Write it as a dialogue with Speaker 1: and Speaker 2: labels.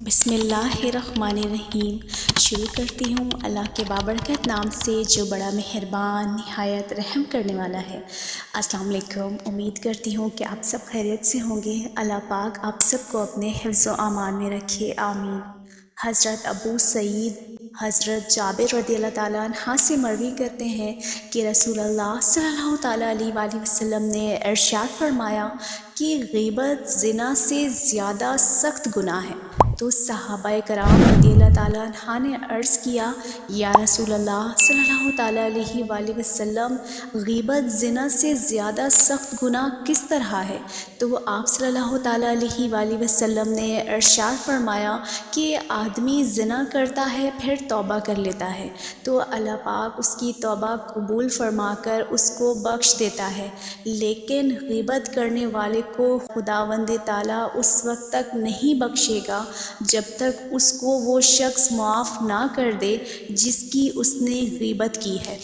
Speaker 1: بسم اللہ الرحمن الرحیم۔ شروع کرتی ہوں اللہ کے بابرکت نام سے جو بڑا مہربان نہایت رحم کرنے والا ہے۔ السلام علیکم، امید کرتی ہوں کہ آپ سب خیریت سے ہوں گے۔ اللہ پاک آپ سب کو اپنے حفظ و امان میں رکھے، آمین۔ حضرت ابو سعید حضرت جابر رضی اللہ تعالیٰ عنہ سے مروی کرتے ہیں کہ رسول اللہ صلی اللہ تعالیٰ علیہ وآلہ وسلم نے ارشاد فرمایا کہ غیبت زنا سے زیادہ سخت گناہ ہے۔ تو صحابہ کرام رضی اللہ تعالیٰ عنہ نے عرض کیا، یا رسول اللہ صلی اللہ تعالیٰ علیہ وآلہ وسلم، غیبت زنا سے زیادہ سخت گناہ کس طرح ہے؟ تو وہ آپ صلی اللہ تعالیٰ علیہ وآلہ وسلم نے ارشاد فرمایا کہ آدمی زنا کرتا ہے پھر توبہ کر لیتا ہے تو اللہ پاک اس کی توبہ قبول فرما کر اس کو بخش دیتا ہے، لیکن غیبت کرنے والے کو خداوند تعالیٰ اس وقت تک نہیں بخشے گا جب تک اس کو وہ شخص معاف نہ کر دے جس کی اس نے غیبت کی ہے۔